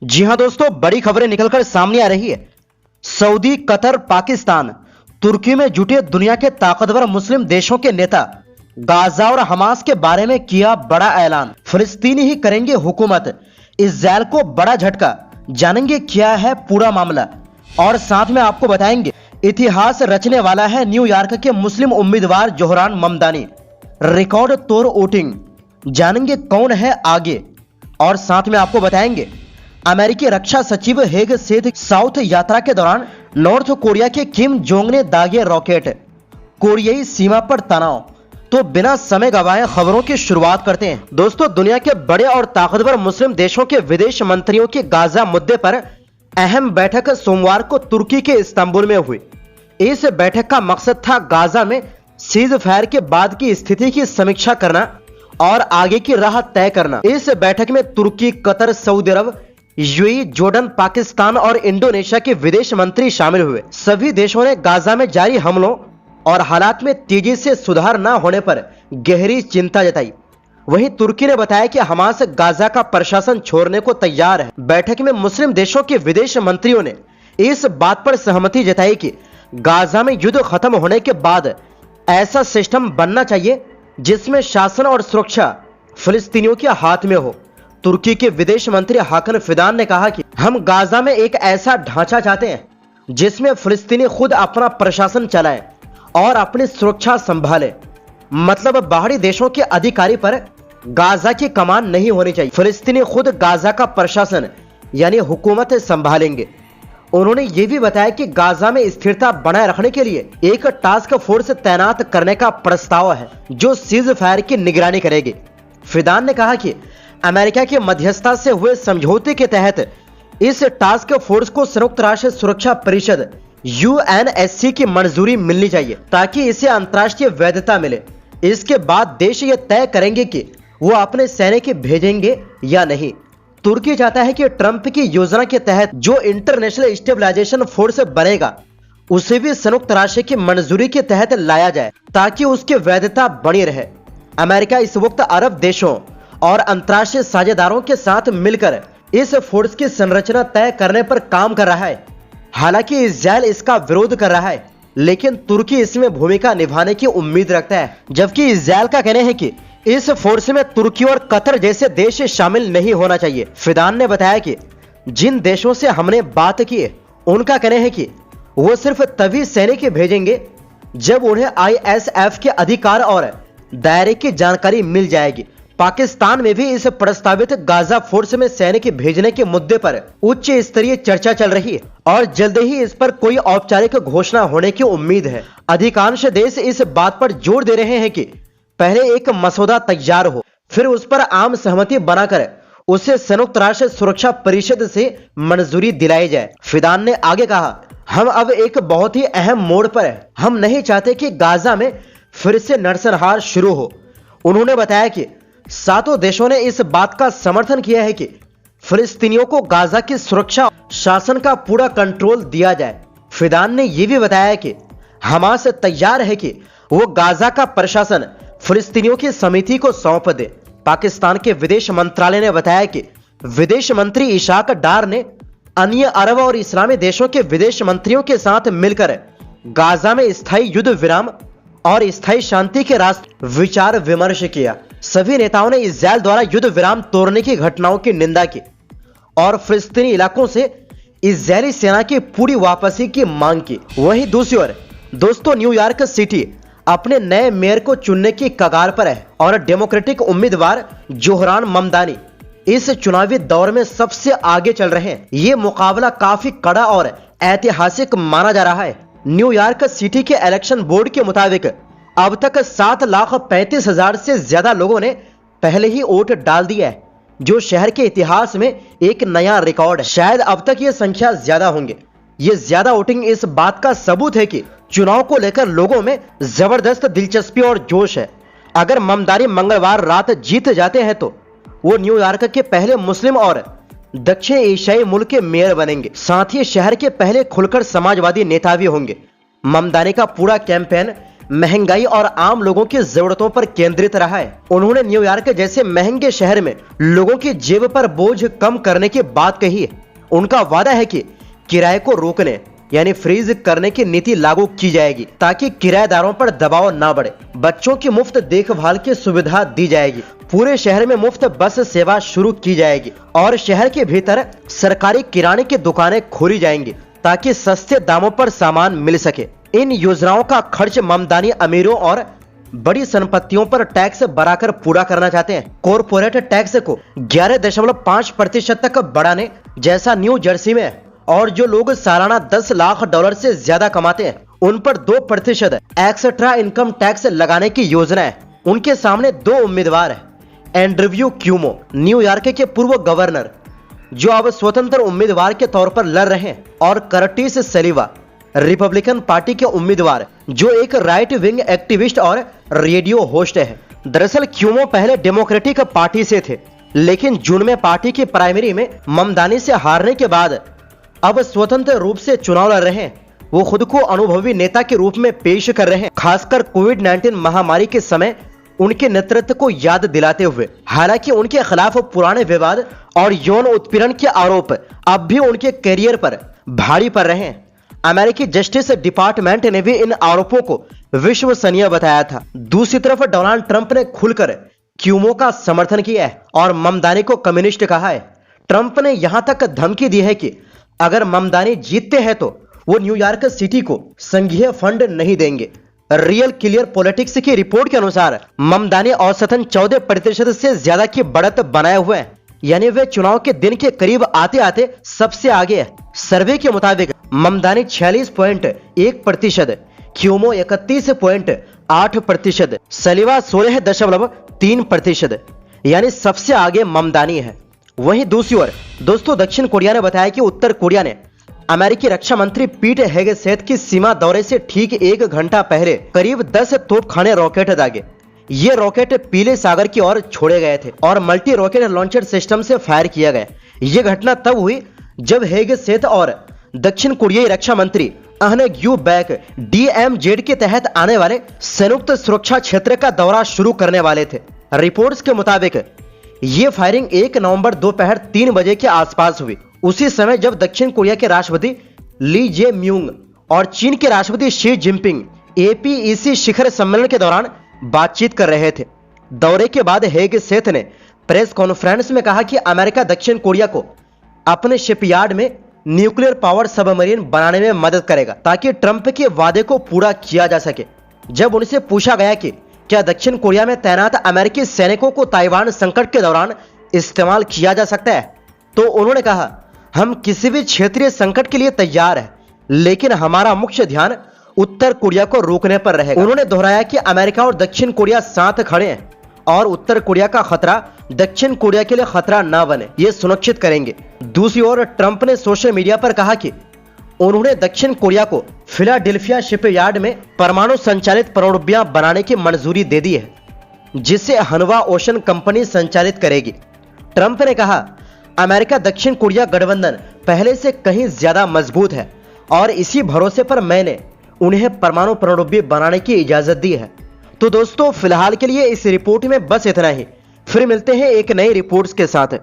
जी हां दोस्तों, बड़ी खबरें निकलकर सामने आ रही है। सऊदी, कतर, पाकिस्तान, तुर्की में जुटे दुनिया के ताकतवर मुस्लिम देशों के नेता गाजा और हमास के बारे में किया बड़ा ऐलान। फिलिस्तीनी ही करेंगे हुकूमत, इस्राएल को बड़ा झटका। जानेंगे क्या है पूरा मामला और साथ में आपको बताएंगे इतिहास रचने वाला है न्यूयॉर्क के मुस्लिम उम्मीदवार जोहरान ममदानी। रिकॉर्ड तोड़ वोटिंग, जानेंगे कौन है आगे और साथ में आपको बताएंगे अमेरिकी रक्षा सचिव हेग सेथ साउथ यात्रा के दौरान नॉर्थ कोरिया के किम जोंग ने दागे रॉकेट, कोरियाई सीमा पर तनाव। तो बिना समय गवाए खबरों की शुरुआत करते हैं। दोस्तों, दुनिया के बड़े और ताकतवर मुस्लिम देशों के विदेश मंत्रियों की गाजा मुद्दे पर अहम बैठक सोमवार को तुर्की के इस्तांबुल में हुई। इस बैठक का मकसद था गाजा में सीज फायर के बाद की स्थिति की समीक्षा करना और आगे की राह तय करना। इस बैठक में तुर्की, कतर, सऊदी अरब, यूएई, जॉर्डन, पाकिस्तान और इंडोनेशिया के विदेश मंत्री शामिल हुए। सभी देशों ने गाजा में जारी हमलों और हालात में तेजी से सुधार न होने पर गहरी चिंता जताई। वहीं तुर्की ने बताया कि हमास गाजा का प्रशासन छोड़ने को तैयार है। बैठक में मुस्लिम देशों के विदेश मंत्रियों ने इस बात पर सहमति जताई कि गाजा में युद्ध खत्म होने के बाद ऐसा सिस्टम बनना चाहिए जिसमें शासन और सुरक्षा फिलिस्तीनियों के हाथ में हो। तुर्की के विदेश मंत्री हाकन फिदान ने कहा कि हम गाजा में एक ऐसा ढांचा चाहते हैं जिसमें फिलिस्तीनी खुद अपना प्रशासन चलाएं और अपनी सुरक्षा संभालें। मतलब बाहरी देशों के अधिकारी पर गाजा की कमान नहीं होनी चाहिए। फिलिस्तीनी खुद गाजा का प्रशासन यानी हुकूमत संभालेंगे। उन्होंने ये भी बताया कि गाजा में स्थिरता बनाए रखने के लिए एक टास्क फोर्स तैनात करने का प्रस्ताव है जो सीज फायर की निगरानी करेगी। फिदान ने कहा कि अमेरिका की मध्यस्थता से हुए समझौते के तहत इस टास्क फोर्स को संयुक्त राष्ट्र सुरक्षा परिषद यूएनएससी की मंजूरी मिलनी चाहिए ताकि इसे अंतर्राष्ट्रीय वैधता मिले। इसके बाद देश ये तय करेंगे कि वो अपने सैनिक भेजेंगे या नहीं। तुर्की चाहता है कि ट्रंप की योजना के तहत जो इंटरनेशनल स्टेबलाइजेशन फोर्स बनेगा उसे भी संयुक्त राष्ट्र की मंजूरी के तहत लाया जाए ताकि उसकी वैधता बनी रहे। अमेरिका इस वक्त अरब देशों और अंतर्राष्ट्रीय साझेदारों के साथ मिलकर इस फोर्स की संरचना तय करने पर काम कर रहा है। हालांकि इस्राएल इसका विरोध कर रहा है, लेकिन तुर्की इसमें भूमिका निभाने की उम्मीद रखता है। जबकि इस्राएल का कहना है कि इस फोर्स में तुर्की और कतर जैसे देश शामिल नहीं होना चाहिए। फिदान ने बताया कि जिन देशों से हमने बात की है उनका कहना है कि वो सिर्फ तभी सैनिक भेजेंगे जब उन्हें आईएसएफ के अधिकार और दायरे की जानकारी मिल जाएगी। पाकिस्तान में भी इस प्रस्तावित गाजा फोर्स में सैनिक भेजने के मुद्दे पर उच्च स्तरीय चर्चा चल रही है और जल्द ही इस पर कोई औपचारिक घोषणा होने की उम्मीद है। अधिकांश देश इस बात पर जोर दे रहे हैं कि पहले एक मसौदा तैयार हो, फिर उस पर आम सहमति बनाकर उसे संयुक्त राष्ट्र सुरक्षा परिषद से मंजूरी दिलाई जाए। फिदान ने आगे कहा, हम अब एक बहुत ही अहम मोड़ पर हैं। हम नहीं चाहते कि गाजा में फिर से नरसंहार शुरू हो। उन्होंने बताया कि सातों देशों ने इस बात का समर्थन किया है कि फिलिस्तीनियों को गाजा की सुरक्षा शासन का पूरा कंट्रोल दिया जाए। फिदान ने यह भी बताया कि हमास तैयार है कि वो गाजा का प्रशासन फिलिस्तीनियों की समिति को सौंप दे। पाकिस्तान के विदेश मंत्रालय ने बताया कि विदेश मंत्री इशाक डार ने अन्य अरब और इस्लामी देशों के विदेश मंत्रियों के साथ मिलकर गाजा में स्थायी युद्ध विराम और स्थायी शांति के रास्ते विचार विमर्श किया। सभी नेताओं ने इस्राएल द्वारा युद्ध विराम तोड़ने की घटनाओं की निंदा की और फिलिस्तीनी इलाकों से इस्राएली सेना की पूरी वापसी की मांग की। वहीं दूसरी ओर दोस्तों, न्यूयॉर्क सिटी अपने नए मेयर को चुनने की कगार पर है और डेमोक्रेटिक उम्मीदवार जोहरान ममदानी इस चुनावी दौर में सबसे आगे चल रहे हैं। ये मुकाबला काफी कड़ा और ऐतिहासिक माना जा रहा है। न्यूयॉर्क सिटी के इलेक्शन बोर्ड के मुताबिक अब तक 7,35,000 से ज्यादा लोगों ने पहले ही वोट डाल दिया है, जो शहर के इतिहास में एक नया रिकॉर्ड है। शायद अब तक ये संख्या ज्यादा होंगे। ये ज्यादा वोटिंग इस बात का सबूत है कि चुनाव को लेकर लोगों में जबरदस्त दिलचस्पी और जोश है। अगर ममदानी मंगलवार रात जीत जाते हैं तो वो न्यूयॉर्क के पहले मुस्लिम और दक्षिण एशियाई मुल्क के मेयर बनेंगे। साथ ही शहर के पहले खुलकर समाजवादी नेता भी होंगे। ममदानी का पूरा कैंपेन महंगाई और आम लोगों की जरूरतों पर केंद्रित रहा है। उन्होंने न्यूयॉर्क जैसे महंगे शहर में लोगों की जेब पर बोझ कम करने की बात कही है। उनका वादा है कि किराए को रोकने यानी फ्रीज करने की नीति लागू की जाएगी ताकि किराएदारों पर दबाव ना बढ़े। बच्चों की मुफ्त देखभाल की सुविधा दी जाएगी। पूरे शहर में मुफ्त बस सेवा शुरू की जाएगी और शहर के भीतर सरकारी किराने की दुकानें खोली जाएंगी ताकि सस्ते दामों पर सामान मिल सके। इन योजनाओं का खर्च ममदानी अमीरों और बड़ी संपत्तियों पर टैक्स बढ़ाकर पूरा करना चाहते हैं। कॉर्पोरेट टैक्स को 11.5% तक बढ़ाने जैसा न्यू जर्सी में है और जो लोग सालाना $10 लाख से ज्यादा कमाते हैं उन पर 2% एक्स्ट्रा इनकम टैक्स लगाने की योजना है। उनके सामने 2 उम्मीदवार हैं। एंड्रयू क्यूमो न्यूयॉर्क के पूर्व गवर्नर जो अब स्वतंत्र उम्मीदवार के तौर पर लड़ रहे हैं और कर्टिस सलीवा रिपब्लिकन पार्टी के उम्मीदवार जो एक राइट विंग एक्टिविस्ट और रेडियो होस्ट है। दरअसल क्यूमो पहले डेमोक्रेटिक पार्टी से थे लेकिन जून में पार्टी की प्राइमरी में ममदानी से हारने के बाद अब स्वतंत्र रूप से चुनाव लड़ रहे हैं। वो खुद को अनुभवी नेता के रूप में पेश कर रहे हैं, खासकर कोविड-19 महामारी के समय उनके नेतृत्व को याद दिलाते हुए। हालांकि उनके खिलाफ पुराने विवाद और यौन उत्पीड़न के आरोप अब भी उनके करियर पर भारी पड़ रहे हैं। अमेरिकी जस्टिस डिपार्टमेंट ने भी इन आरोपों को विश्वसनीय बताया था। दूसरी तरफ डोनाल्ड ट्रंप ने खुलकर क्यूमो का समर्थन किया है और ममदानी को कम्युनिस्ट कहा है। ट्रंप ने यहां तक धमकी दी है कि अगर ममदानी जीतते हैं तो वो न्यूयॉर्क सिटी को संघीय फंड नहीं देंगे। रियल क्लियर पॉलिटिक्स की रिपोर्ट के अनुसार ममदानी औसतन 14% से ज्यादा की बढ़त बनाए हुए हैं, यानी वे चुनाव के दिन के करीब आते आते सबसे आगे है। सर्वे के मुताबिक ममदानी 46.1%, क्यूमो 31.8%, सलीवा 16.3%, यानी सबसे आगे ममदानी है। वहीं दूसरी ओर दोस्तों दक्षिण कोरिया ने बताया कि उत्तर कोरिया ने अमेरिकी रक्षा मंत्री पीट हेगसेथ की सीमा दौरे से ठीक 1 घंटा पहले करीब 10 तोपखाने रॉकेट दागे। ये रॉकेट पीले सागर की ओर छोड़े गए थे और मल्टी रॉकेट लॉन्चर सिस्टम से फायर किया गया। ये घटना तब हुई जब हेगसेथ और दक्षिण कोरियाई रक्षा मंत्री अहन ग्यू बैक DMZ के तहत आने वाले संयुक्त सुरक्षा क्षेत्र का दौरा शुरू करने वाले थे। रिपोर्ट्स के मुताबिक ये फायरिंग 1 नवंबर दोपहर 3 बजे के आसपास हुई, उसी समय जब दक्षिण कोरिया के राष्ट्रपति ली जे म्यूंग और चीन के राष्ट्रपति शी जिनपिंग APEC शिखर सम्मेलन के दौरान बातचीत कर रहे थे। दौरे के बाद हेगसेथ ने प्रेस कॉन्फ्रेंस में कहा कि अमेरिका दक्षिण कोरिया को अपने शिपयार्ड में न्यूक्लियर पावर सबमरीन बनाने में मदद करेगा ताकि ट्रंप के वादे को पूरा किया जा सके। जब उनसे पूछा गया कि क्या दक्षिण कोरिया में तैनात अमेरिकी सैनिकों को ताइवान संकट के दौरान इस्तेमाल किया जा सकता है, तो उन्होंने कहा, हम किसी भी क्षेत्रीय संकट के लिए तैयार हैं, लेकिन हमारा मुख्य ध्यान उत्तर कोरिया को रोकने पर रहेगा। उन्होंने दोहराया कि अमेरिका और दक्षिण कोरिया साथ खड़े हैं और उत्तर कोरिया का खतरा दक्षिण कोरिया के लिए खतरा न बने, ये सुनिश्चित करेंगे। दूसरी ओर ट्रंप ने सोशल मीडिया पर कहा कि उन्होंने दक्षिण कोरिया को फिलाडेल्फिया शिपयार्ड में परमाणु संचालित पनडुब्बियां बनाने की मंजूरी दे दी है, जिसे हनवा ओशन कंपनी संचालित करेगी। ट्रंप ने कहा, अमेरिका दक्षिण कोरिया गठबंधन पहले से कहीं ज्यादा मजबूत है और इसी भरोसे पर मैंने उन्हें परमाणु पनडुब्बी बनाने की इजाजत दी है। तो दोस्तों फिलहाल के लिए इस रिपोर्ट में बस इतना ही, फिर मिलते हैं एक नई रिपोर्ट्स के साथ।